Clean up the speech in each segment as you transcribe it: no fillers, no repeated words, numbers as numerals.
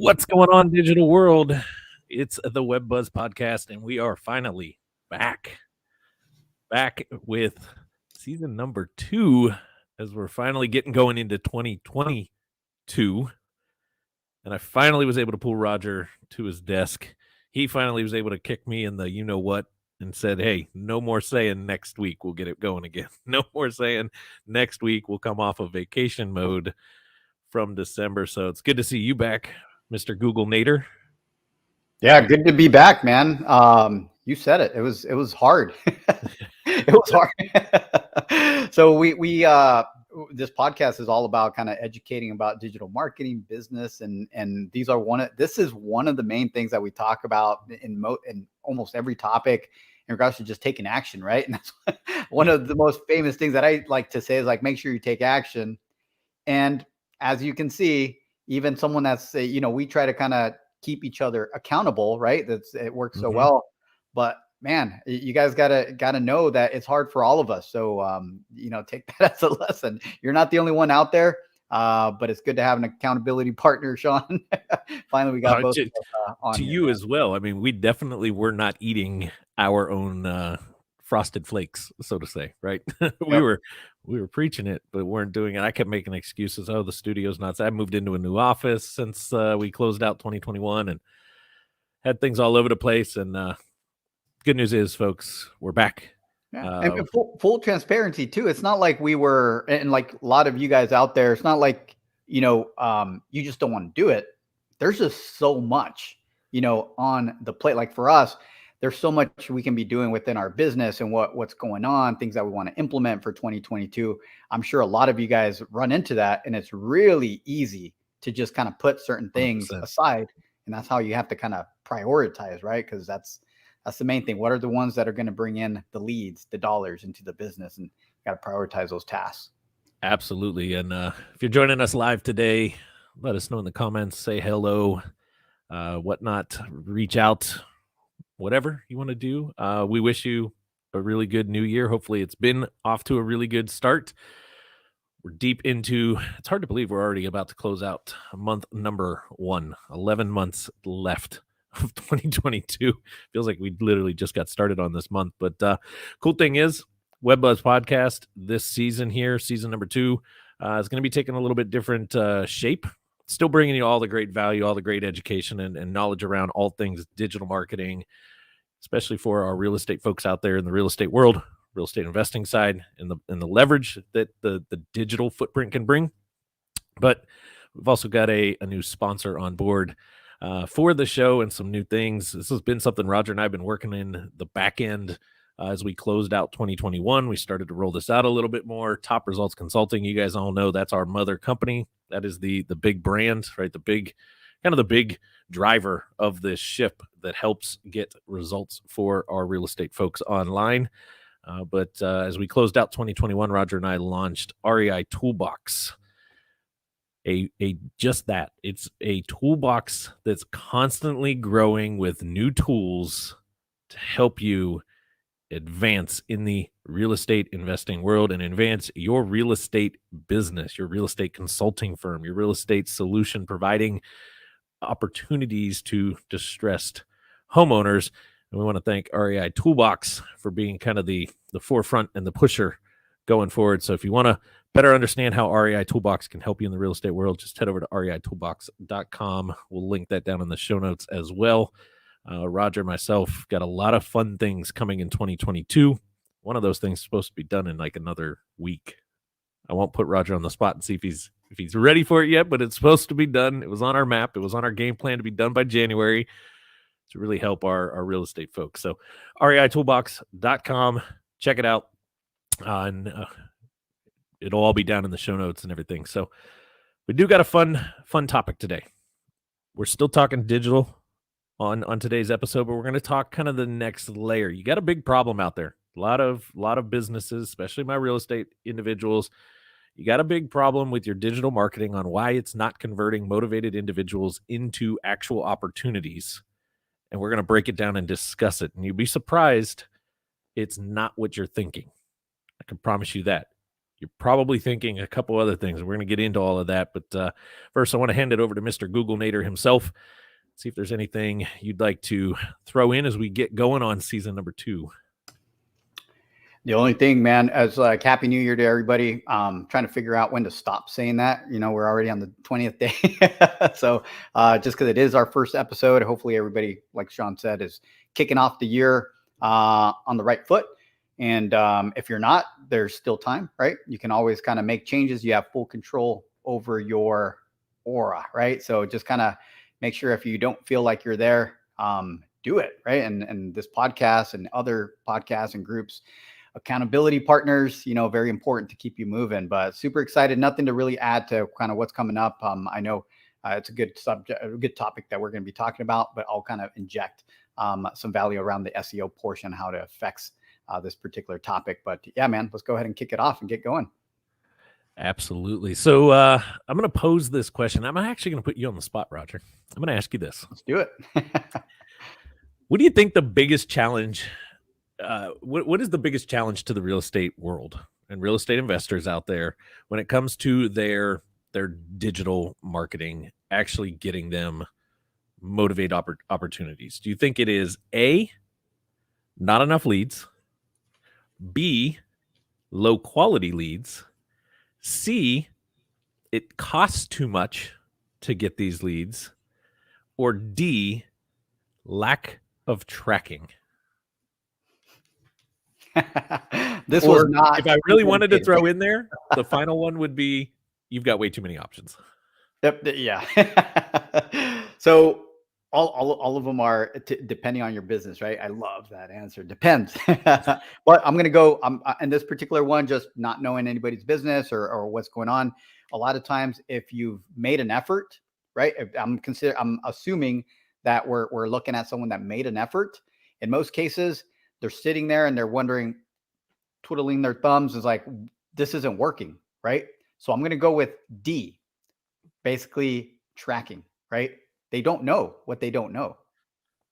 What's going on, digital world? It's the Web Buzz podcast, and we are finally back with season number 2 as we're finally getting going into 2022. And I finally was able to pull Roger to his desk. He finally was able to kick me in the you-know-what and said, hey, no more saying next week we'll get it going again. No more saying next week we'll come off of vacation mode from December. So it's good to see you back, Mr. Google Nader. Yeah, good to be back, man. You said it. It was hard. It was hard. So we this podcast is all about kind of educating about digital marketing, business, and this is one of the main things that we talk about in almost every topic in regards to just taking action, right? And that's one of the most famous things that I like to say is like, make sure you take action. And as you can see, even someone that's we try to kind of keep each other accountable, right? It works so well, but man, you guys gotta know that it's hard for all of us. So take that as a lesson. You're not the only one out there, but it's good to have an accountability partner, Sean. Finally, we got both on to here, you man. as well. I mean, we definitely were not eating our own frosted flakes, so to say, right? we were preaching it, but weren't doing it. I kept making excuses. Oh, the studio's not. I moved into a new office since we closed out 2021 and had things all over the place. And good news is, folks, we're back. Yeah. And full transparency too. It's not like we were, and like a lot of you guys out there, it's not like, you just don't want to do it. There's just so much, on the plate. Like for us, there's so much we can be doing within our business and what's going on, things that we want to implement for 2022. I'm sure a lot of you guys run into that, and it's really easy to just kind of put certain things 100%. aside. And that's how you have to kind of prioritize, right? Because that's the main thing. What are the ones that are going to bring in the leads, the dollars into the business, and got to prioritize those tasks. Absolutely. And if you're joining us live today, let us know in the comments, say hello, whatnot, reach out, whatever you want to do. We wish you a really good new year. Hopefully it's been off to a really good start. We're deep into, it's hard to believe we're already about to close out month number 1, 11 months left of 2022. Feels like we literally just got started on this month. But cool thing is, Web Buzz Podcast this season here, season number 2, is going to be taking a little bit different shape. Still bringing you all the great value, all the great education and knowledge around all things digital marketing, especially for our real estate folks out there in the real estate world, real estate investing side, and the leverage that the digital footprint can bring. But we've also got a new sponsor on board for the show and some new things. This has been something Roger and I have been working in the back end as we closed out 2021. We started to roll this out a little bit more. Top Results Consulting, you guys all know that's our mother company. That is the big brand, right? The big driver of this ship that helps get results for our real estate folks online. But as we closed out 2021, Roger and I launched REI Toolbox. Just that. It's a toolbox that's constantly growing with new tools to help you advance in the real estate investing world and advance your real estate business, your real estate consulting firm, your real estate solution providing opportunities to distressed homeowners. And we want to thank REI Toolbox for being kind of the forefront and the pusher going forward. So if you want to better understand how REI Toolbox can help you in the real estate world, just head over to reitoolbox.com. We'll link that down in the show notes as well. Roger and myself got a lot of fun things coming in 2022. One of those things is supposed to be done in like another week. I won't put Roger on the spot and see if he's ready for it yet, but it's supposed to be done. It was on our map. It was on our game plan to be done by January to really help our real estate folks. So reitoolbox.com, check it out. And it'll all be down in the show notes and everything. So we do got a fun topic today. We're still talking digital on today's episode, but we're going to talk kind of the next layer. You got a big problem out there. A lot of businesses, especially my real estate individuals, you got a big problem with your digital marketing on why it's not converting motivated individuals into actual opportunities. And we're going to break it down and discuss it. And you'll be surprised it's not what you're thinking. I can promise you that. you're probably thinking a couple other things. We're going to get into all of that. But first, I want to hand it over to Mr. Google Nader himself. See if there's anything you'd like to throw in as we get going on season number 2. The only thing, man, as like Happy New Year to everybody. Trying to figure out when to stop saying that. We're already on the 20th day. So just because it is our first episode, hopefully everybody, like Sean said, is kicking off the year on the right foot. And if you're not, there's still time, right? You can always kind of make changes. You have full control over your aura, right? So just kind of make sure if you don't feel like you're there, do it, right? And this podcast and other podcasts and groups, accountability partners, very important to keep you moving. But super excited. Nothing to really add to kind of what's coming up. I know it's a good subject, a good topic that we're going to be talking about, but I'll kind of inject some value around the SEO portion, how it affects this particular topic. But yeah, man, let's go ahead and kick it off and get going. Absolutely. So I'm going to pose this question. I'm actually going to put you on the spot, Roger. I'm going to ask you this. Let's do it. What do you think the biggest challenge what is the biggest challenge to the real estate world and real estate investors out there when it comes to their digital marketing, actually getting them motivate opportunities? Do you think it is A, not enough leads, B, low quality leads, C, it costs too much to get these leads, or D, lack of tracking? This was not. If I really wanted to throw in there, the final one would be you've got way too many options. Yep. Yeah. So all of them are depending on your business, right? I love that answer. Depends. But I'm going to go in this particular one, just not knowing anybody's business or what's going on. A lot of times, if you've made an effort, right? I'm assuming that we're looking at someone that made an effort. In most cases, they're sitting there and they're wondering, twiddling their thumbs, is like, this isn't working, right? So I'm going to go with D, basically tracking, right? They don't know what they don't know.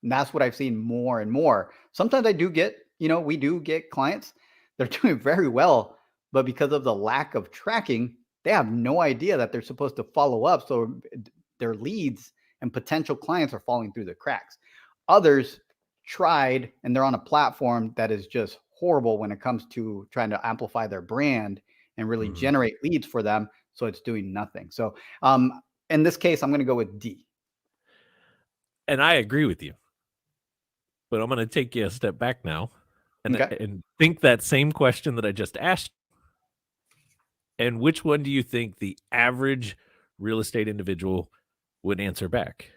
And that's what I've seen more and more. Sometimes I do get, we do get clients, they're doing very well, but because of the lack of tracking, they have no idea that they're supposed to follow up. So their leads and potential clients are falling through the cracks. Others tried and they're on a platform that is just horrible when it comes to trying to amplify their brand and really generate leads for them. So it's doing nothing. So in this case, I'm going to go with D. And I agree with you, but I'm going to take you a step back now and think that same question that I just asked. And which one do you think the average real estate individual would answer back?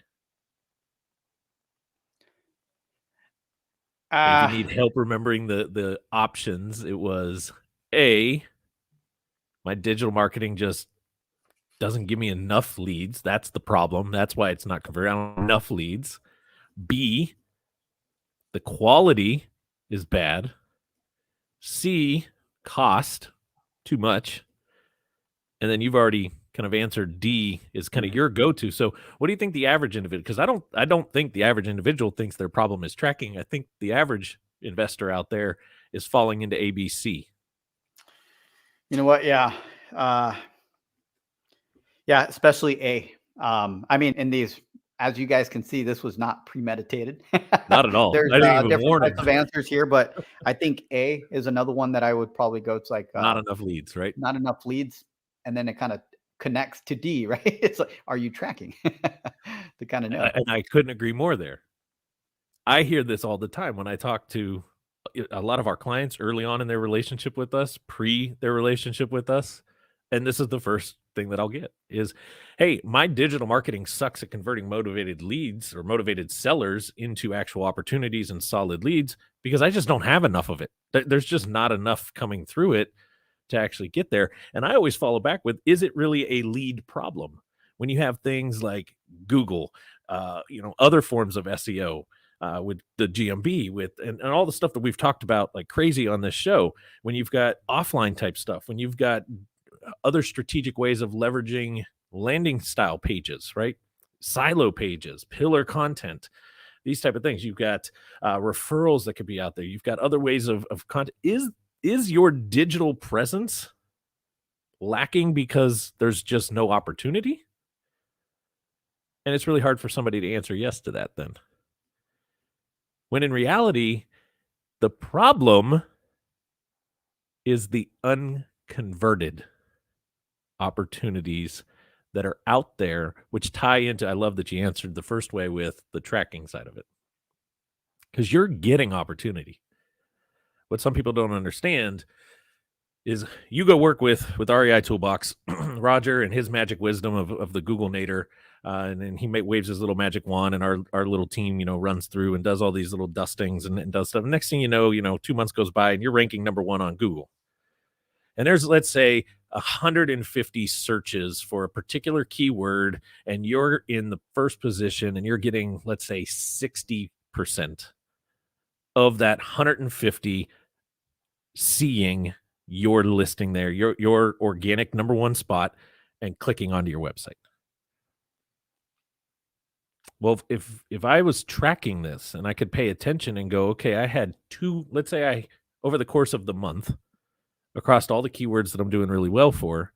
If you need help remembering the options, it was A, my digital marketing just doesn't give me enough leads. That's the problem. That's why it's not converting. I don't have enough leads. B, the quality is bad. C, cost too much. And then you've already kind of answered D is kind of your go-to. So what do you think the average individual, because I don't think the average individual thinks their problem is tracking. I think the average investor out there is falling into ABC. You know what? Yeah. Yeah, especially A. I mean, in these, as you guys can see, this was not premeditated. Not at all. There's different types of answers here, but I think A is another one that I would probably go. It's like not enough leads, right? Not enough leads. And then it kind of connects to D, right? It's like, are you tracking to kind of know? And I couldn't agree more there. I hear this all the time when I talk to a lot of our clients early on in their relationship with us, pre their relationship with us. And this is the first thing that I'll get is, hey, my digital marketing sucks at converting motivated leads or motivated sellers into actual opportunities and solid leads because I just don't have enough of it. There's just not enough coming through it to actually get there. And I always follow back with, is it really a lead problem? When you have things like Google, other forms of SEO, with the GMB, and all the stuff that we've talked about like crazy on this show, when you've got offline type stuff, when you've got other strategic ways of leveraging landing style pages, right? Silo pages, pillar content, these type of things. You've got referrals that could be out there. You've got other ways of content. Is your digital presence lacking because there's just no opportunity? And it's really hard for somebody to answer yes to that then. When in reality, the problem is the unconverted opportunities that are out there, which tie into, I love that you answered the first way with the tracking side of it. Because you're getting opportunity. What some people don't understand is you go work with REI Toolbox, Roger and his magic wisdom of the Google Nader, and then he waves his little magic wand, and our little team, runs through and does all these little dustings and does stuff. Next thing you know, 2 months goes by and you're ranking number 1 on Google. And there's, let's say, 150 searches for a particular keyword, and you're in the first position, and you're getting, let's say, 60% of that 150 seeing your listing there, your organic number 1 spot, and clicking onto your website. Well, if I was tracking this and I could pay attention and go, okay, I had let's say over the course of the month, across all the keywords that I'm doing really well for,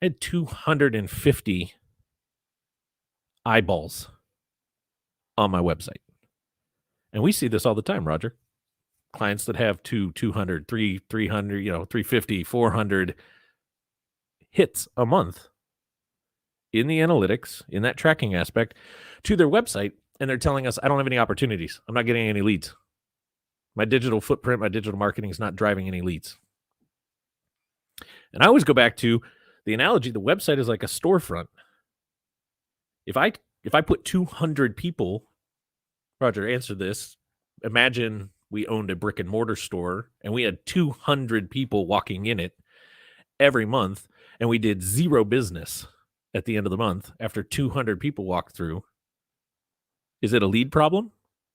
I had 250 eyeballs on my website. And we see this all the time, Roger. Clients that have 200, 300, 350, 400 hits a month in the analytics, in that tracking aspect, to their website, and they're telling us, I don't have any opportunities. I'm not getting any leads. My digital footprint, my digital marketing is not driving any leads. And I always go back to the analogy, the website is like a storefront. If I put 200 people, Roger, answer this. Imagine we owned a brick and mortar store and we had 200 people walking in it every month, and we did 0 business at the end of the month after 200 people walked through. Is it a lead problem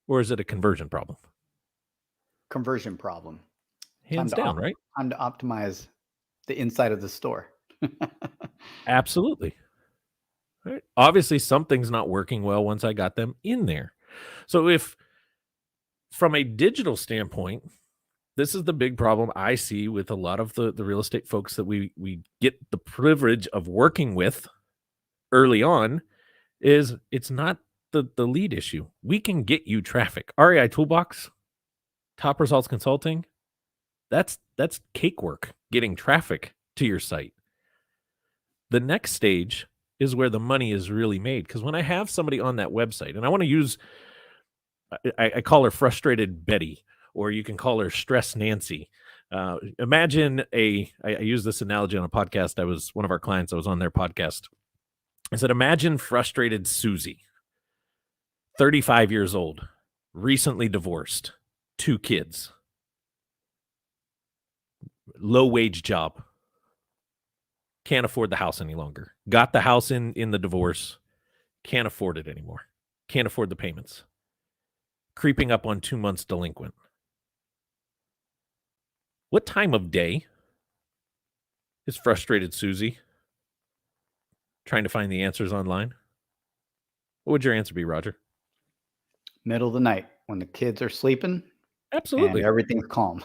or is it a conversion problem? Conversion problem. Hands down, right? Time to optimize the inside of the store. Absolutely. Right. Obviously, something's not working well once I got them in there. So if from a digital standpoint, this is the big problem I see with a lot of the real estate folks that we get the privilege of working with early on, is it's not the lead issue. We can get you traffic. REI Toolbox, Top Results Consulting, that's cakework, getting traffic to your site. The next stage is where the money is really made. Because when I have somebody on that website, and I want to use, I call her Frustrated Betty, or you can call her Stress Nancy. Imagine I use this analogy on a podcast. One of our clients, I was on their podcast. I said, imagine Frustrated Susie, 35 years old, recently divorced, 2 kids, low wage job, can't afford the house any longer, got the house in the divorce, can't afford it anymore, can't afford the payments, creeping up on 2 months delinquent. What time of day is Frustrated Susie trying to find the answers online? What would your answer be, Roger? Middle of the night when the kids are sleeping. Absolutely. And everything's calm.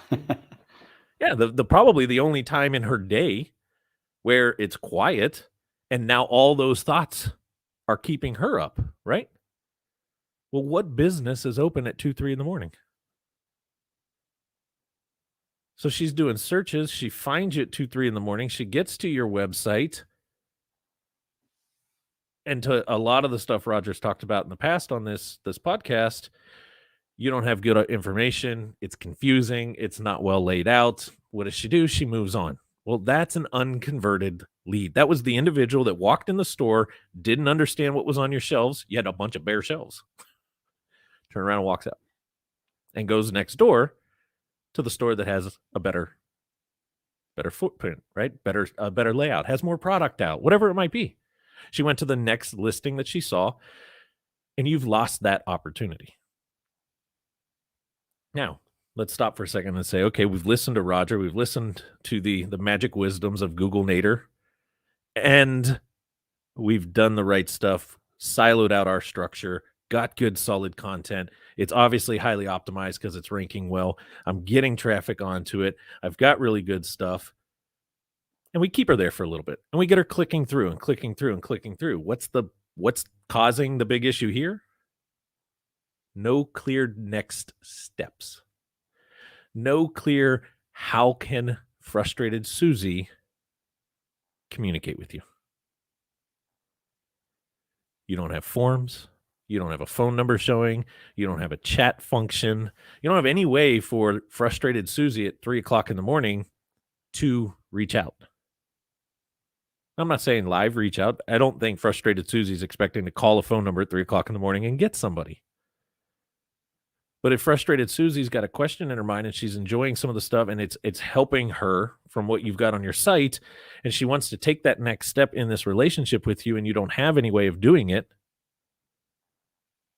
Yeah, the probably the only time in her day where it's quiet, and now all those thoughts are keeping her up, right? Well, what business is open at 2, 3 in the morning? So she's doing searches. She finds you at 2, 3 in the morning. She gets to your website. And to a lot of the stuff Roger's talked about in the past on this podcast, you don't have good information. It's confusing. It's not well laid out. What does she do? She moves on. Well, that's an unconverted lead. That was the individual that walked in the store, didn't understand what was on your shelves. You had a bunch of bare shelves. Turn around and walks out and goes next door to the store that has a better footprint, right? Better layout, has more product out, whatever it might be. She went to the next listing that she saw, and you've lost that opportunity. Now, let's stop for a second and say, okay, we've listened to Roger. We've listened to the magic wisdoms of Google Nader, and we've done the right stuff, siloed out our structure, got good, solid content. It's obviously highly optimized because it's ranking well. I'm getting traffic onto it. I've got really good stuff. And we keep her there for a little bit, and we get her clicking through and clicking through and clicking through. What's causing the big issue here? No clear next steps. No clear how can frustrated Susie communicate with you. You don't have forms. You don't have a phone number showing. You don't have a chat function. You don't have any way for frustrated Susie at 3:00 in the morning to reach out. I'm not saying live reach out. I don't think frustrated Susie's expecting to call a phone number at 3:00 in the morning and get somebody. But if frustrated Susie's got a question in her mind and she's enjoying some of the stuff and it's helping her from what you've got on your site, and she wants to take that next step in this relationship with you and you don't have any way of doing it,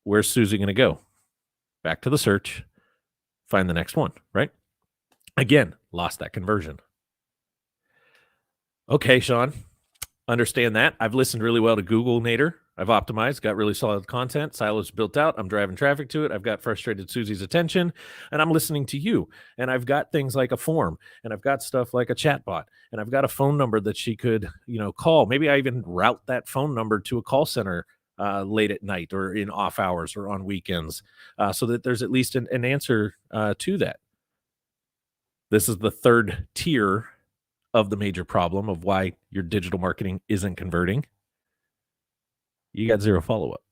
where's Susie going to go? Back to the search, find the next one, right? Again, lost that conversion. Okay, Sean, understand that. I've listened really well to Google Nader. I've optimized, got really solid content, silos built out. I'm driving traffic to it. I've got frustrated Susie's attention, and I'm listening to you. And I've got things like a form, and I've got stuff like a chatbot, and I've got a phone number that she could, call. Maybe I even route that phone number to a call center late at night or in off hours or on weekends, so that there's at least an answer to that. This is the third tier of the major problem of why your digital marketing isn't converting. You got zero follow-up.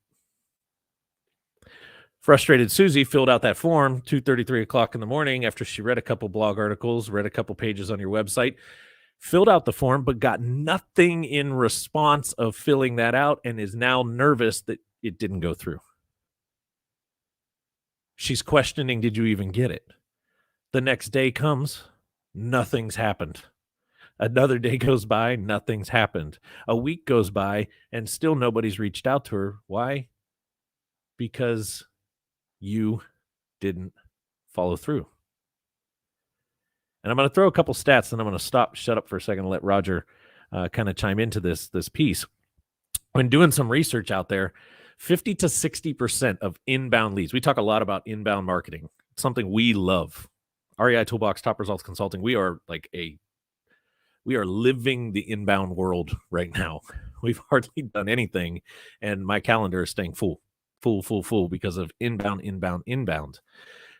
Frustrated Susie filled out that form 2:30, 3:00 in the morning after she read a couple blog articles, read a couple pages on your website, filled out the form, but got nothing in response of filling that out and is now nervous that it didn't go through. She's questioning, did you even get it? The next day comes, nothing's happened. Another day goes by, nothing's happened. A week goes by, and still nobody's reached out to her. Why? Because you didn't follow through. And I'm going to throw a couple stats, and I'm going to shut up for a second and let Roger kind of chime into this piece. When doing some research out there, 50 to 60% of inbound leads. We talk a lot about inbound marketing. It's something we love. REI Toolbox, Top Results Consulting. We are living the inbound world right now. We've hardly done anything, and my calendar is staying full because of inbound.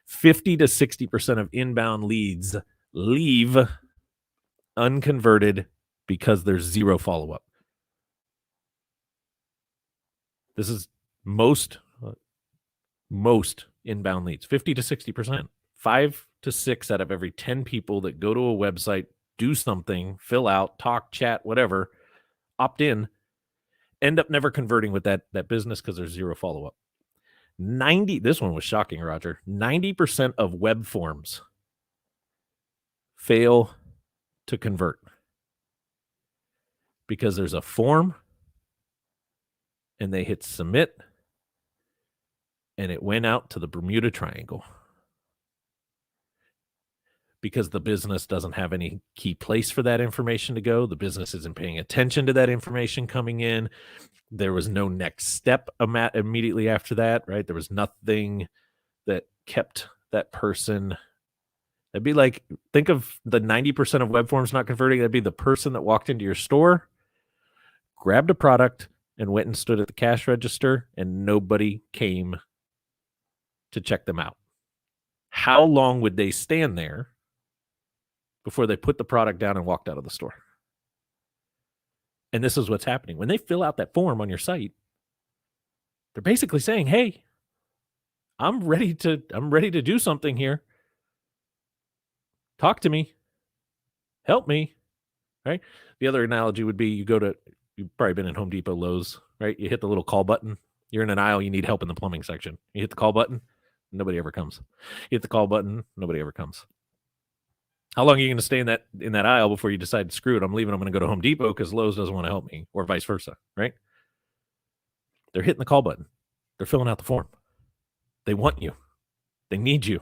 50 to 60% of inbound leads leave unconverted because there's zero follow-up. This is most inbound leads, 50 to 60%. 5 to 6 out of every 10 people that go to a website, do something, fill out, talk, chat, whatever, opt in, end up never converting with that business because there's zero follow-up. This one was shocking, Roger. 90% of web forms fail to convert because there's a form and they hit submit and it went out to the Bermuda Triangle. Because the business doesn't have any key place for that information to go. The business isn't paying attention to that information coming in. There was no next step immediately after that, right? There was nothing that kept that person. It'd be like, think of the 90% of web forms not converting. That'd be the person that walked into your store, grabbed a product, and went and stood at the cash register, and nobody came to check them out. How long would they stand there before they put the product down and walked out of the store? And this is what's happening. When they fill out that form on your site, they're basically saying, hey, I'm ready to do something here. Talk to me. Help me. Right? The other analogy would be you've probably been in Home Depot, Lowe's, right? You hit the little call button. You're in an aisle, you need help in the plumbing section. You hit the call button, nobody ever comes. You hit the call button, nobody ever comes. How long are you going to stay in that aisle before you decide, screw it, I'm leaving, I'm going to go to Home Depot because Lowe's doesn't want to help me, or vice versa, right? They're hitting the call button. They're filling out the form. They want you. They need you.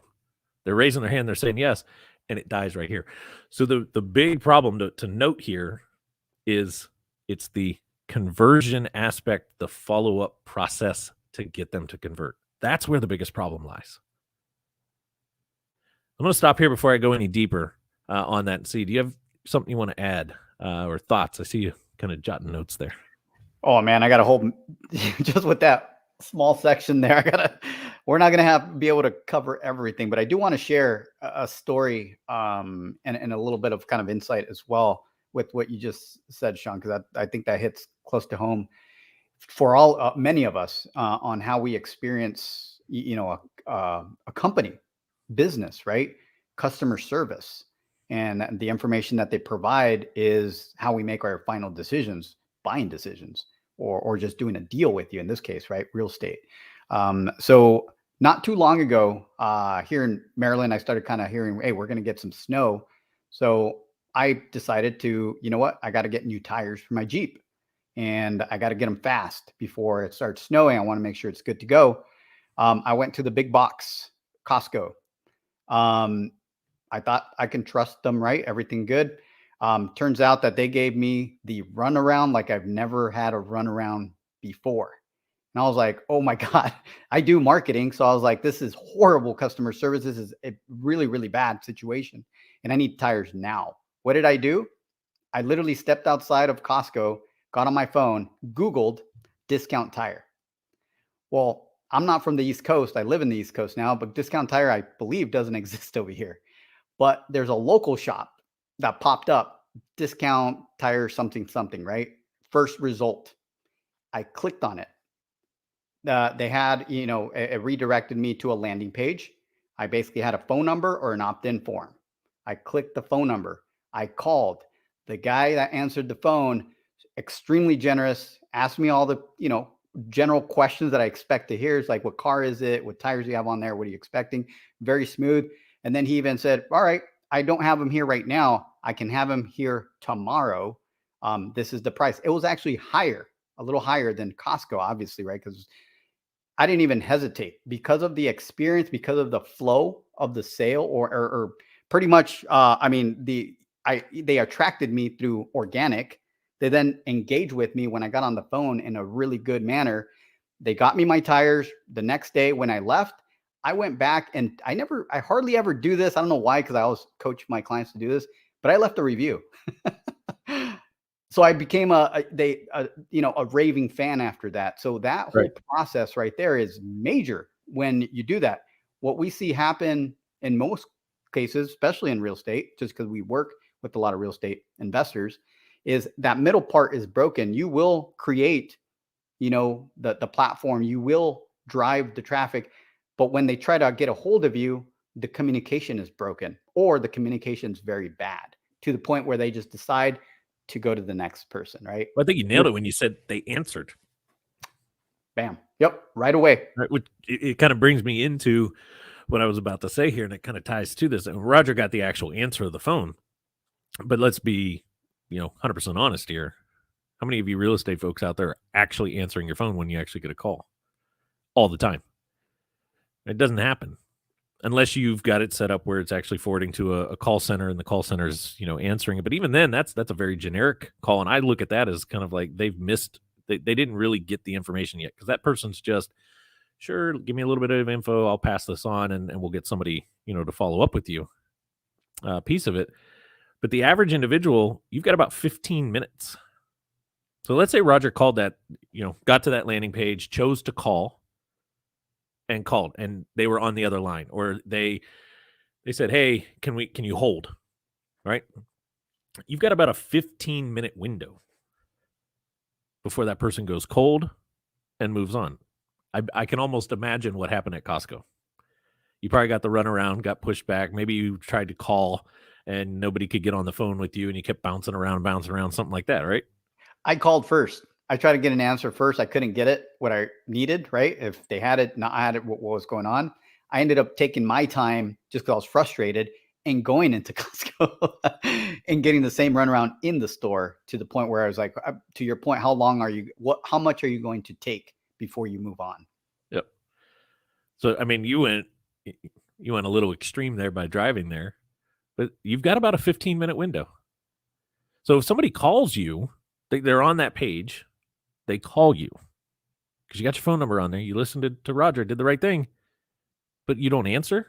They're raising their hand. They're saying yes, and it dies right here. So the big problem to note here is it's the conversion aspect, the follow-up process to get them to convert. That's where the biggest problem lies. I'm going to stop here before I go any deeper on that and see, do you have something you want to add or thoughts? I see you kind of jotting notes there. Oh man, I got a whole just with that small section there. We're not gonna be able to cover everything, but I do want to share a story and a little bit of kind of insight as well with what you just said, Sean, because I think that hits close to home for all many of us on how we experience a company business, right? Customer service, and the information that they provide is how we make our final decisions, buying decisions, or just doing a deal with you in this case, right? Real estate. So not too long ago, here in Maryland, I started kind of hearing, hey, we're going to get some snow. So I decided to, you know what, I got to get new tires for my Jeep, and I got to get them fast before it starts snowing. I want to make sure it's good to go. I went to the big box Costco. I thought I can trust them, right? Everything good. Turns out that they gave me the runaround like I've never had a runaround before. And I was like, oh my God, I do marketing. So I was like, this is horrible customer service. This is a really, really bad situation. And I need tires now. What did I do? I literally stepped outside of Costco, got on my phone, Googled discount tire. Well, I'm not from the East Coast. I live in the East Coast now, but discount tire, I believe, doesn't exist over here. But there's a local shop that popped up, discount tire something something, right? First result. I clicked on it. They had, it redirected me to a landing page. I basically had a phone number or an opt-in form. I clicked the phone number. I called. The guy that answered the phone, extremely generous, asked me all the, general questions that I expect to hear. It's like, what car is it? What tires do you have on there? What are you expecting? Very smooth. And then he even said, all right, I don't have him here right now. I can have him here tomorrow. This is the price. It was actually higher, a little higher than Costco, obviously, right? Because I didn't even hesitate because of the experience, because of the flow of the sale, or pretty much, they attracted me through organic. They then engaged with me when I got on the phone in a really good manner. They got me my tires. The next day when I left, I went back, and I hardly ever do this. I don't know why, because I always coach my clients to do this, but I left a review. So I became a raving fan after that. So that whole process right there is major when you do that. What we see happen in most cases, especially in real estate, just because we work with a lot of real estate investors, is that middle part is broken. You will create, the platform, you will drive the traffic, but when they try to get a hold of you, the communication is broken, or the communication is very bad to the point where they just decide to go to the next person, right? Well, I think you nailed it when you said they answered. Bam. Yep. Right away. Right, which it kind of brings me into what I was about to say here, and it kind of ties to this. And Roger got the actual answer of the phone, but let's be, 100% honest here. How many of you real estate folks out there are actually answering your phone when you actually get a call all the time? It doesn't happen unless you've got it set up where it's actually forwarding to a call center, and the call center is, answering it. But even then, that's a very generic call. And I look at that as kind of like they've missed, they didn't really get the information yet, because that person's just, sure, give me a little bit of info, I'll pass this on, and we'll get somebody, to follow up with you, piece of it. But the average individual, you've got about 15 minutes. So let's say Roger called that, got to that landing page, chose to call, and called, and they were on the other line, or they said, hey, can you hold? Right? You've got about a 15-minute window before that person goes cold and moves on. I can almost imagine what happened at Costco. You probably got the runaround, got pushed back. Maybe you tried to call and nobody could get on the phone with you, and you kept bouncing around, something like that, right? I called first. I tried to get an answer first. I couldn't get it, what I needed, right? If they had it, not had it, what was going on. I ended up taking my time just because I was frustrated and going into Costco and getting the same runaround in the store, to the point where I was like, to your point, how much are you going to take before you move on? Yep. So, I mean, you went a little extreme there by driving there, but you've got about a 15-minute window. So if somebody calls you, they're on that page, they call you because you got your phone number on there. You listened to Roger, did the right thing, but you don't answer.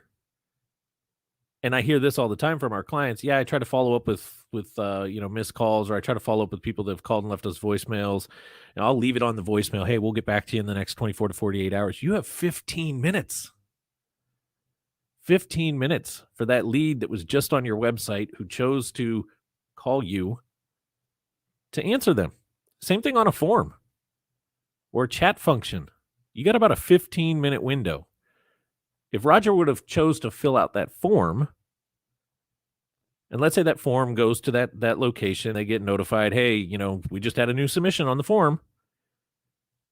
And I hear this all the time from our clients. Yeah, I try to follow up with missed calls, or I try to follow up with people that have called and left us voicemails. And I'll leave it on the voicemail. Hey, we'll get back to you in the next 24 to 48 hours. You have 15 minutes. 15 minutes for that lead that was just on your website who chose to call you to answer them. Same thing on a form or a chat function. You got about a 15-minute window. If Roger would have chose to fill out that form, and let's say that form goes to that location, they get notified, hey, we just had a new submission on the form.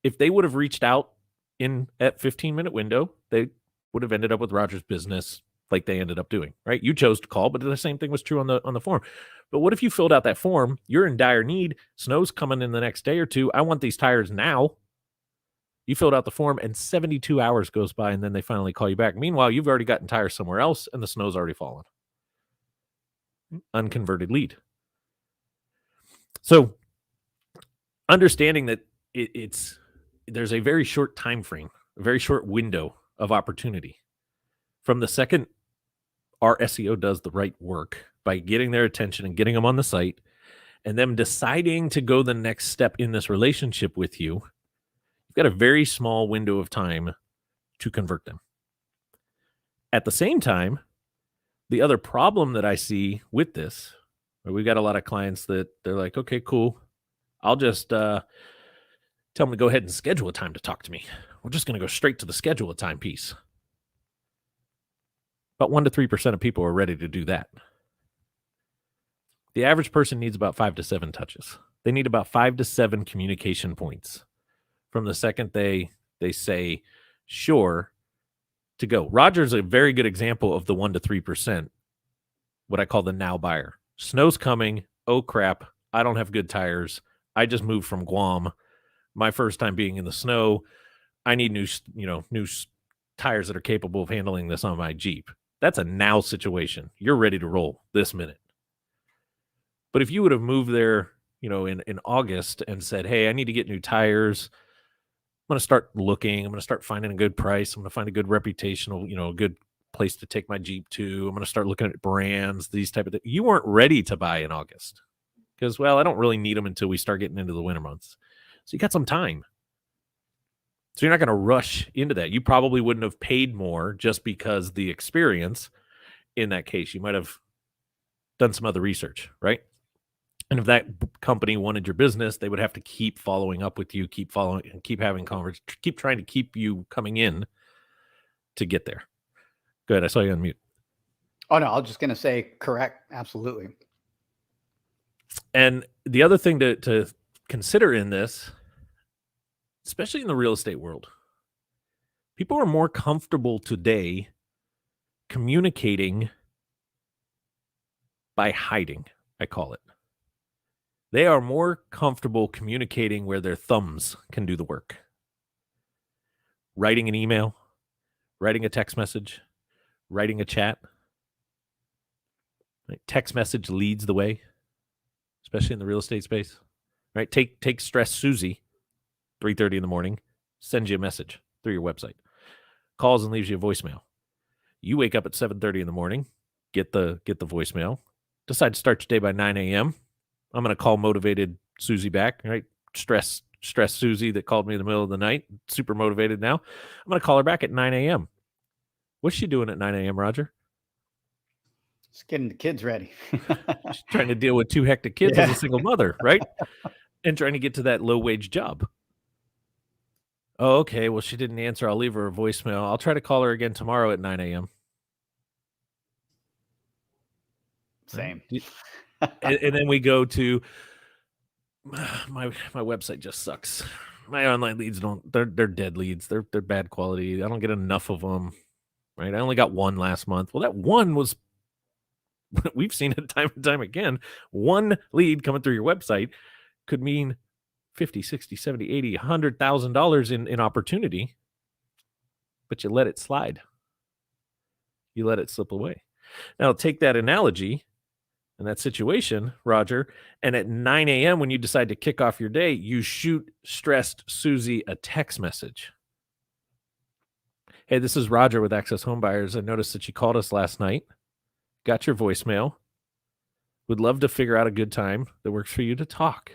If they would have reached out in that 15-minute window, they would have ended up with Roger's business like they ended up doing, right? You chose to call, but the same thing was true on the form. But what if you filled out that form? You're in dire need. Snow's coming in the next day or two. I want these tires now. You filled out the form and 72 hours goes by and then they finally call you back. Meanwhile, you've already gotten tires somewhere else and the snow's already fallen. Unconverted lead. So understanding that there's a very short time frame, a very short window of opportunity from the second our SEO does the right work by getting their attention and getting them on the site and them deciding to go the next step in this relationship with you. You've got a very small window of time to convert them. At the same time, the other problem that I see with this, we've got a lot of clients that they're like, okay, cool. I'll just tell them to go ahead and schedule a time to talk to me. We're just going to go straight to the schedule a time piece. About 1 to 3% of people are ready to do that. The average person needs about 5 to 7 touches. They need about 5 to 7 communication points from the second they say sure to go. Roger's a very good example of the 1 to 3%, what I call the now buyer. Snow's coming. Oh crap, I don't have good tires. I just moved from Guam. My first time being in the snow. I need new tires that are capable of handling this on my Jeep. That's a now situation. You're ready to roll this minute. But if you would have moved there, in August and said, hey, I need to get new tires. I'm going to start looking. I'm going to start finding a good price. I'm going to find a good reputational, a good place to take my Jeep to. I'm going to start looking at brands, these type of things. You weren't ready to buy in August because, I don't really need them until we start getting into the winter months. So you got some time. So you're not going to rush into that. You probably wouldn't have paid more just because the experience in that case. You might have done some other research, right? And if that company wanted your business, they would have to keep following up with you, keep having conversations, keep trying to keep you coming in to get there. Good. I saw you on mute. Oh, no, I was just going to say correct. Absolutely. And the other thing to consider in this, especially in the real estate world, people are more comfortable today communicating by hiding, I call it. They are more comfortable communicating where their thumbs can do the work. Writing an email, writing a text message, writing a chat. Right? Text message leads the way, especially in the real estate space. Right? Take Stress Susie, 3:30 in the morning, sends you a message through your website. Calls and leaves you a voicemail. You wake up at 7:30 in the morning, get the voicemail, decide to start your day by 9 a.m. I'm going to call motivated Susie back, right? Stress Susie that called me in the middle of the night, super motivated now. I'm going to call her back at 9 a.m. What's she doing at 9 a.m., Roger? Just getting the kids ready. She's trying to deal with 2 hectic kids as a single mother, right? And trying to get to that low-wage job. Oh, okay. Well, she didn't answer. I'll leave her a voicemail. I'll try to call her again tomorrow at 9 a.m. Same. And then we go to my website just sucks. My online leads they're dead leads. They're bad quality. I don't get enough of them. Right? I only got one last month. Well, that one was, we've seen it time and time again. One lead coming through your website could mean $50, $60, $70, $80, $100,000 in opportunity, but you let it slide. You let it slip away. Now take that analogy in that situation, Roger, and at 9 a.m. when you decide to kick off your day, you shoot Stressed Susie a text message. Hey, this is Roger with Access Home Buyers. I noticed that you called us last night. got your voicemail. Would love to figure out a good time that works for you to talk.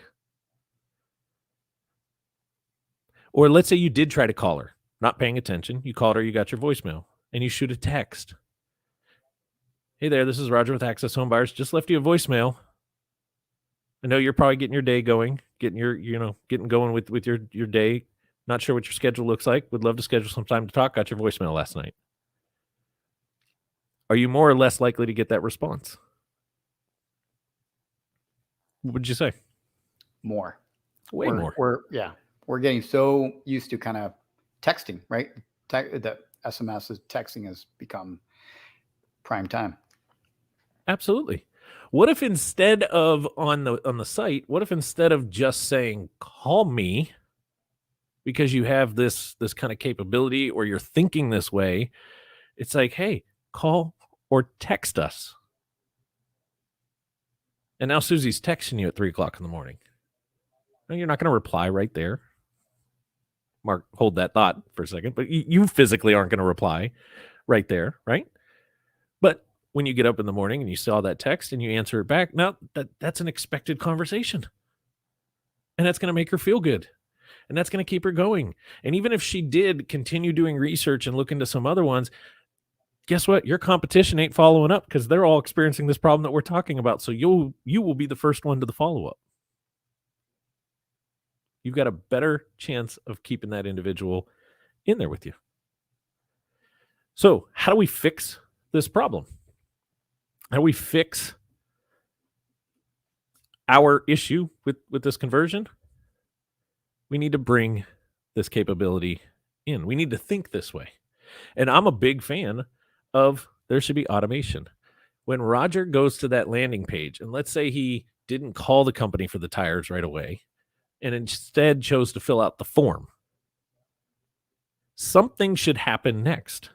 Or let's say you did try to call her, not paying attention. You called her, you got your voicemail, and you shoot a text. Hey there, this is Roger with Access Home Buyers. Just left you a voicemail. I know you're probably getting your day going, getting going with your day. Not sure what your schedule looks like. Would love to schedule some time to talk. Got your voicemail last night. Are you more or less likely to get that response? What would you say? More. Way more. We're getting so used to kind of texting, right? The SMS is texting has become prime time. Absolutely. What if instead of on the site, what if instead of just saying call me, because you have this kind of capability or you're thinking this way, it's like, hey, call or text us. And now Susie's texting you at 3:00 in the morning. Now you're not going to reply right there. Mark, hold that thought for a second, but you physically aren't going to reply right there, right? But when you get up in the morning and you saw that text and you answer it back, now that's an expected conversation. And that's going to make her feel good. And that's going to keep her going. And even if she did continue doing research and look into some other ones, guess what? Your competition ain't following up because they're all experiencing this problem that we're talking about. So you will be the first one to the follow-up. You've got a better chance of keeping that individual in there with you. So how do we fix this problem? How do we fix our issue with this conversion? We need to bring this capability in. We need to think this way. And I'm a big fan of there should be automation. When Roger goes to that landing page, and let's say he didn't call the company for the tires right away, and instead chose to fill out the form, something should happen next.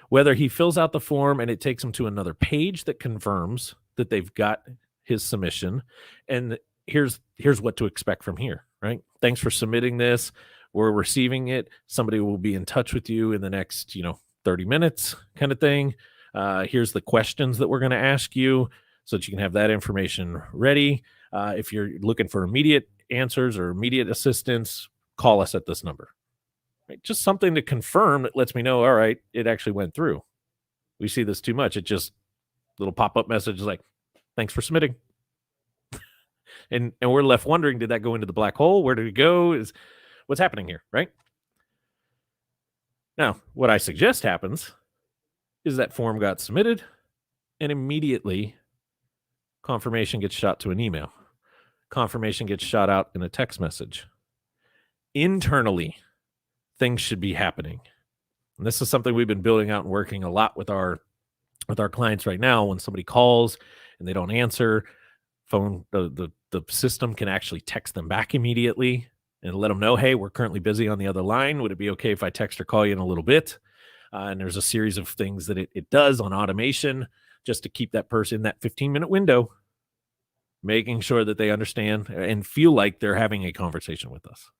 Whether he fills out the form and it takes him to another page that confirms that they've got his submission, and here's what to expect from here, right? Thanks for submitting this. We're receiving it. Somebody will be in touch with you in the next, 30 minutes kind of thing. Here's the questions that we're going to ask you so that you can have that information ready. If you're looking for immediate answers or immediate assistance, call us at this number. Right? Just something to confirm that lets me know, all right, it actually went through. We see this too much. It just little pop-up message like, thanks for submitting. and we're left wondering, did that go into the black hole? Where did it go? What's happening here, right? Now, what I suggest happens is that form got submitted and immediately confirmation gets shot to an email. Confirmation gets shot out in a text message. Internally, things should be happening. And this is something we've been building out and working a lot with our clients right now. When somebody calls and they don't answer, the system can actually text them back immediately and let them know, hey, we're currently busy on the other line. Would it be okay if I text or call you in a little bit? And there's a series of things that it does on automation just to keep that person in that 15-minute window, making sure that they understand and feel like they're having a conversation with us.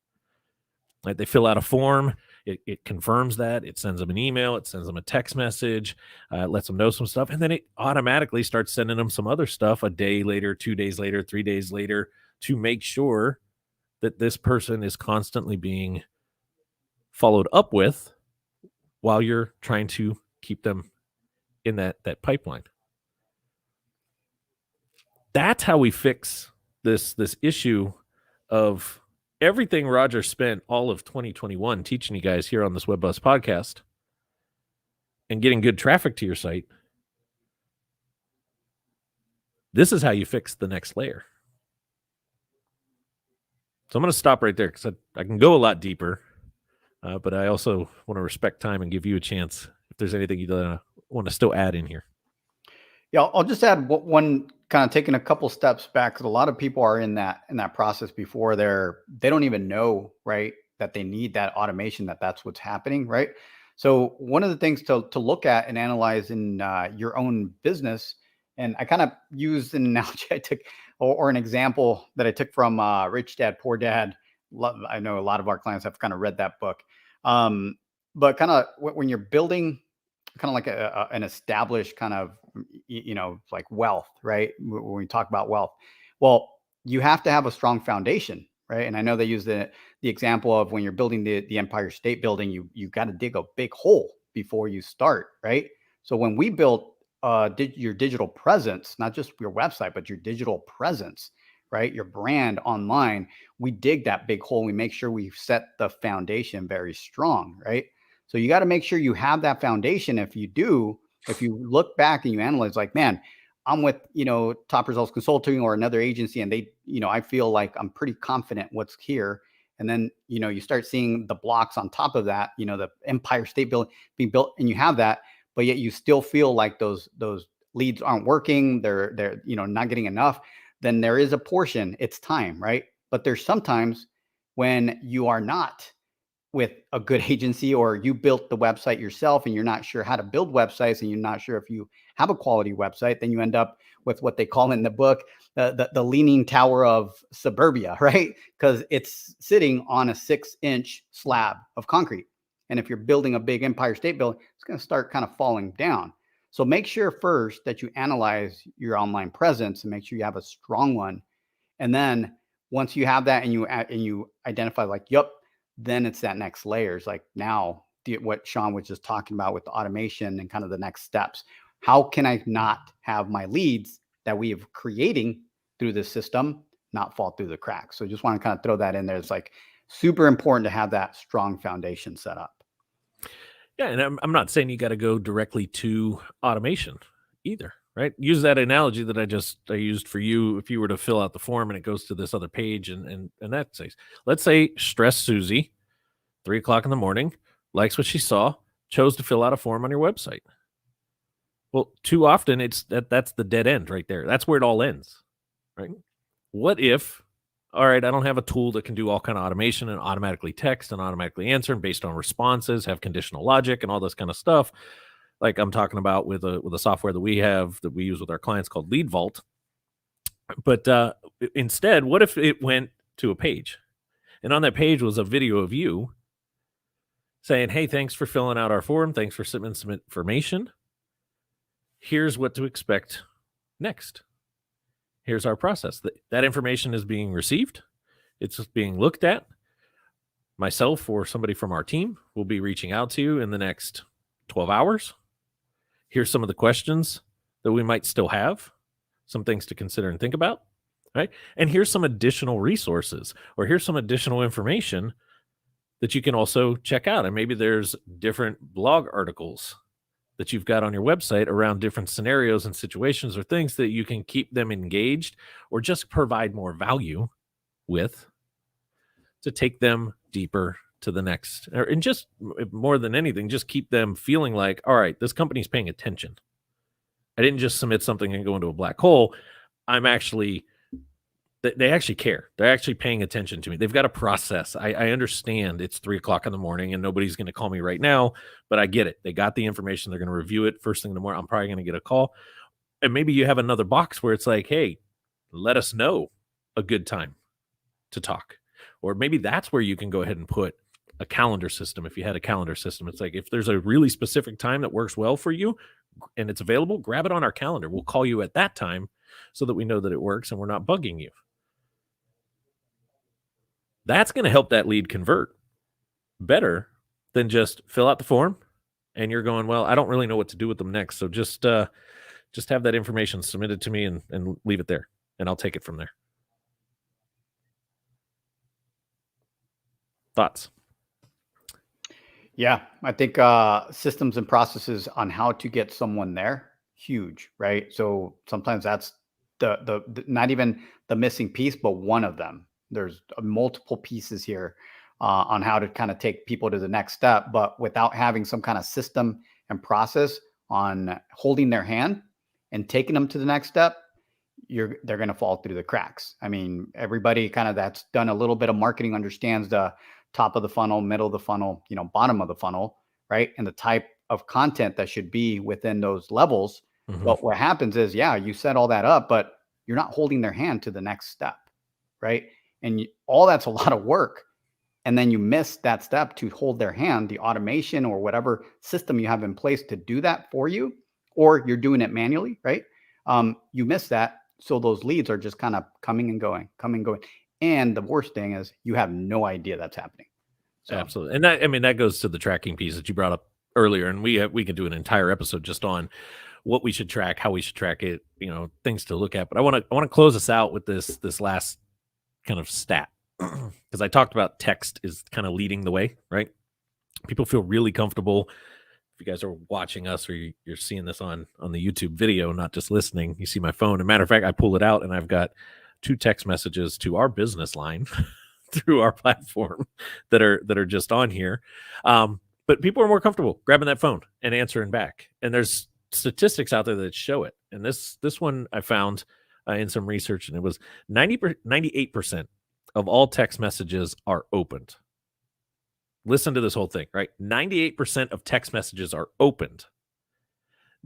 Like they fill out a form, it confirms that, it sends them an email, it sends them a text message, lets them know some stuff, and then it automatically starts sending them some other stuff a day later, 2 days later, 3 days later, to make sure that this person is constantly being followed up with while you're trying to keep them in that pipeline. That's how we fix this issue of everything Roger spent all of 2021 teaching you guys here on this Web Buzz podcast and getting good traffic to your site. This is how you fix the next layer. So I'm going to stop right there because I can go a lot deeper, but I also want to respect time and give you a chance if there's anything you want to still add in here. Yeah, I'll just add one kind of taking a couple steps back, because a lot of people are in that process before they don't even know, right, that they need that automation, that's what's happening, right? So one of the things to look at and analyze in your own business, and I kind of used an analogy I took or an example that I took from Rich Dad Poor Dad. I know a lot of our clients have kind of read that book, but kind of when you're building kind of like an established kind of like wealth, right? When we talk about wealth, well, you have to have a strong foundation, right? And I know they use the example of when you're building the Empire State Building, you got to dig a big hole before you start, right? So when we built your digital presence, not just your website, but your digital presence, right? Your brand online, we dig that big hole. We make sure we set the foundation very strong, right? So you got to make sure you have that foundation. If you do, if you look back and you analyze, like, man, I'm with, Top Results Consulting or another agency, and they, I feel like I'm pretty confident what's here. And then, you start seeing the blocks on top of that, the Empire State Building being built, and you have that, but yet you still feel like those leads aren't working. They're, not getting enough. Then there is a portion, it's time, right? But there's sometimes when you are not with a good agency, or you built the website yourself and you're not sure how to build websites, and you're not sure if you have a quality website, then you end up with what they call in the book, the leaning tower of suburbia, right? Because it's sitting on a 6-inch slab of concrete. And if you're building a big Empire State Building, it's going to start kind of falling down. So make sure first that you analyze your online presence and make sure you have a strong one. And then once you have that and you identify, like, yep, then it's that next layer. It's like, now what Sean was just talking about with the automation and kind of the next steps. How can I not have my leads that we have creating through this system not fall through the cracks? So just want to kind of throw that in there. It's like super important to have that strong foundation set up. Yeah, and I'm not saying you got to go directly to automation either, right? Use that analogy that I used for you. If you were to fill out the form and it goes to this other page, and that says, let's say Stress Susie, 3:00 in the morning, likes what she saw, chose to fill out a form on your website. Well, too often that's the dead end right there. That's where it all ends, right? What if, all right, I don't have a tool that can do all kind of automation and automatically text and automatically answer and based on responses, have conditional logic and all this kind of stuff, like I'm talking about with a software that we have that we use with our clients called Lead Vault. But instead, what if it went to a page, and on that page was a video of you saying, hey, thanks for filling out our form. Thanks for submitting some information. Here's what to expect next. Here's our process. That information is being received. It's being looked at. Myself or somebody from our team will be reaching out to you in the next 12 hours. Here's some of the questions that we might still have, some things to consider and think about, right? And here's some additional resources, or here's some additional information that you can also check out. And maybe there's different blog articles that you've got on your website around different scenarios and situations or things that you can keep them engaged or just provide more value with to take them deeper to the next, and just more than anything, just keep them feeling like, all right, this company's paying attention. I didn't just submit something and go into a black hole. They actually care. They're actually paying attention to me. They've got a process. I understand it's 3:00 in the morning and nobody's going to call me right now, but I get it. They got the information. They're going to review it first thing in the morning. I'm probably going to get a call. And maybe you have another box where it's like, hey, let us know a good time to talk. Or maybe that's where you can go ahead and put a calendar system. If you had a calendar system, it's like, if there's a really specific time that works well for you and it's available, grab it on our calendar. We'll call you at that time so that we know that it works and we're not bugging you. That's going to help that lead convert better than just fill out the form and you're going, well, I don't really know what to do with them next. So just have that information submitted to me and leave it there, and I'll take it from there. Thoughts? Yeah, I think systems and processes on how to get someone there, huge, right? So sometimes that's the not even the missing piece, but one of them. There's multiple pieces here on how to kind of take people to the next step, but without having some kind of system and process on holding their hand and taking them to the next step, they're going to fall through the cracks. I mean, everybody kind of that's done a little bit of marketing understands the top of the funnel, middle of the funnel, bottom of the funnel, right? And the type of content that should be within those levels. Mm-hmm. But what happens is, yeah, you set all that up, but you're not holding their hand to the next step, right? And all that's a lot of work. And then you miss that step to hold their hand, the automation or whatever system you have in place to do that for you, or you're doing it manually, right? You miss that. So those leads are just kind of coming and going, coming and going. And the worst thing is you have no idea that's happening. So Absolutely. And that, I mean, that goes to the tracking piece that you brought up earlier. And we can do an entire episode just on what we should track, how we should track it, things to look at. But I want to close us out with this last kind of stat, because I talked about text is kind of leading the way, right? People feel really comfortable. If you guys are watching us or you're seeing this on the YouTube video, not just listening, you see my phone. As a matter of fact, I pull it out and I've got 2 text messages to our business line through our platform that are just on here. But people are more comfortable grabbing that phone and answering back. And there's statistics out there that show it. And this one I found in some research, and it was 98% of all text messages are opened. Listen to this whole thing, right? 98% of text messages are opened.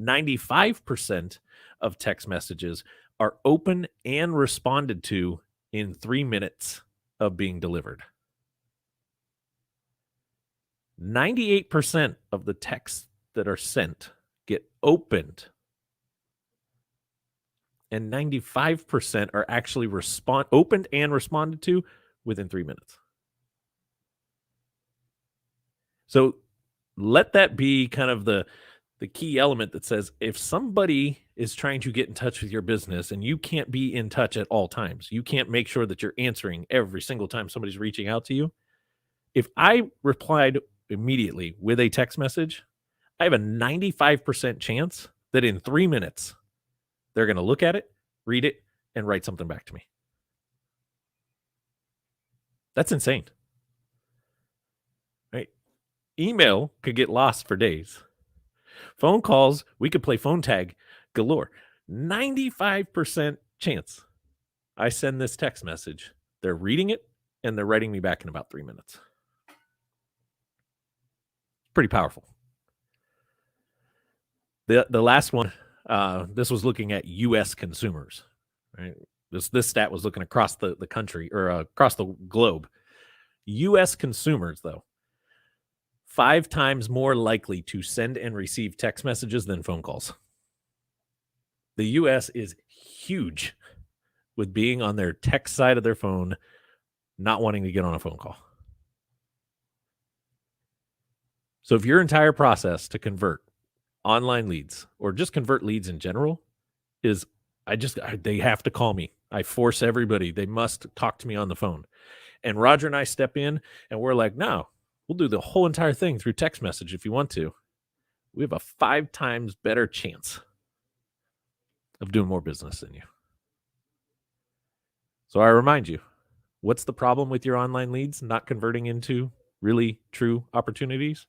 95% of text messages are open and responded to in 3 minutes of being delivered. 98% of the texts that are sent get opened, and 95% are actually opened and responded to within 3 minutes. So let that be kind of the key element that says, if somebody is trying to get in touch with your business and you can't be in touch at all times, you can't make sure that you're answering every single time somebody's reaching out to you. If I replied immediately with a text message, I have a 95% chance that in 3 minutes, they're going to look at it, read it, and write something back to me. That's insane. Right? Email could get lost for days. Phone calls, we could play phone tag galore. 95% chance I send this text message, they're reading it, and they're writing me back in about 3 minutes. Pretty powerful. The last one, this was looking at U.S. consumers. Right? This stat was looking across the country or across the globe. U.S. consumers, though, 5 times more likely to send and receive text messages than phone calls. The U.S. is huge with being on their text side of their phone, not wanting to get on a phone call. So if your entire process to convert online leads or just convert leads in general is they have to call me. I force everybody. They must talk to me on the phone. And Roger and I step in and we're like, no, we'll do the whole entire thing through text message if you want to. We have a 5 times better chance of doing more business than you. So I remind you, what's the problem with your online leads not converting into really true opportunities?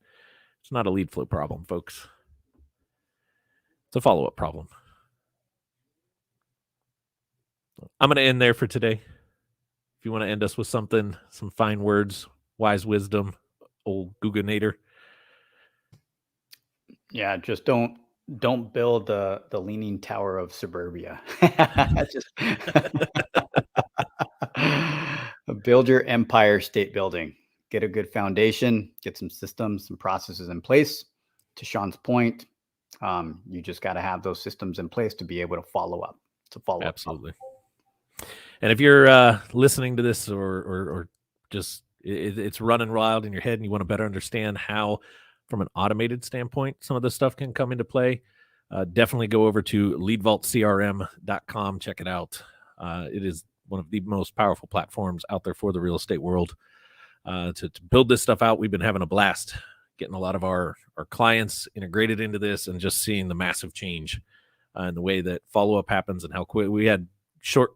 It's not a lead flow problem, folks. It's a follow-up problem. I'm going to end there for today. If you want to end us with something, some fine words, wise wisdom, old Googanator. Yeah, just don't build the Leaning Tower of Suburbia. Just build your empire state building. Get a good foundation, get some systems, some processes in place. To Sean's point, you just got to have those systems in place to be able to follow up. Absolutely. And if you're listening to this or just it's running wild in your head and you want to better understand how, from an automated standpoint, some of this stuff can come into play, definitely go over to leadvaultcrm.com. Check it out. It is one of the most powerful platforms out there for the real estate world. To build this stuff out, we've been having a blast getting a lot of our clients integrated into this and just seeing the massive change in the way that follow-up happens and how quick. We had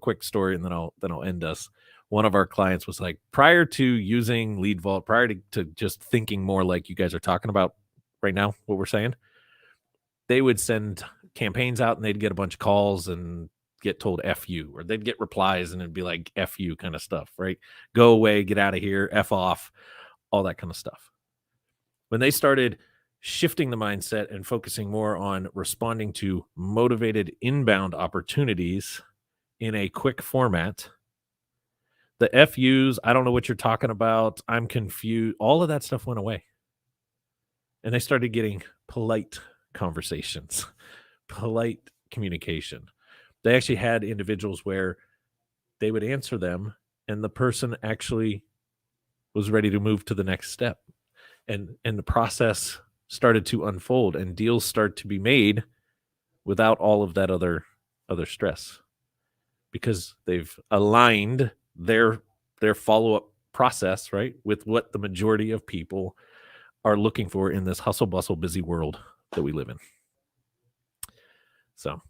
quick story, and then I'll end us. One of our clients was like, prior to using LeadVault, prior to just thinking more like you guys are talking about right now, what we're saying, they would send campaigns out and they'd get a bunch of calls and get told F you, or they'd get replies and it'd be like F you kind of stuff, right? Go away, get out of here, F off, all that kind of stuff. When they started shifting the mindset and focusing more on responding to motivated inbound opportunities in a quick format, the FUs, I don't know what you're talking about, I'm confused, all of that stuff went away. And they started getting polite conversations, polite communication. They actually had individuals where they would answer them and the person actually was ready to move to the next step. And the process started to unfold and deals start to be made without all of that other stress, because they've aligned their follow-up process, right, with what the majority of people are looking for in this hustle bustle busy world that we live in. So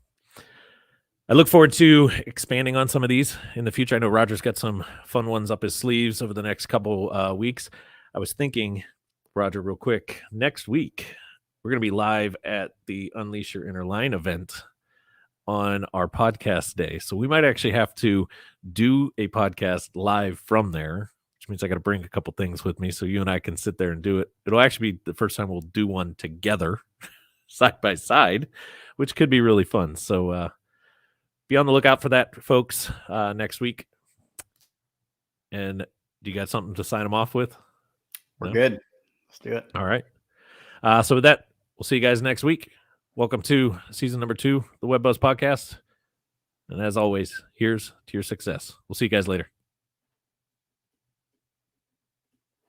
I look forward to expanding on some of these in the future. I know Roger's got some fun ones up his sleeves over the next couple weeks. I was thinking, Roger, real quick, next week we're going to be live at the Unleash Your Inner Line event on our podcast day. So we might actually have to do a podcast live from there, which means I got to bring a couple things with me so you and I can sit there and do it. It'll actually be the first time we'll do one together side by side, which could be really fun. So be on the lookout for that, folks, next week. And do you got something to sign them off with? We're good. Let's do it. All right. So with that, we'll see you guys next week. Welcome to season number 2, the Web Buzz Podcast. And as always, here's to your success. We'll see you guys later.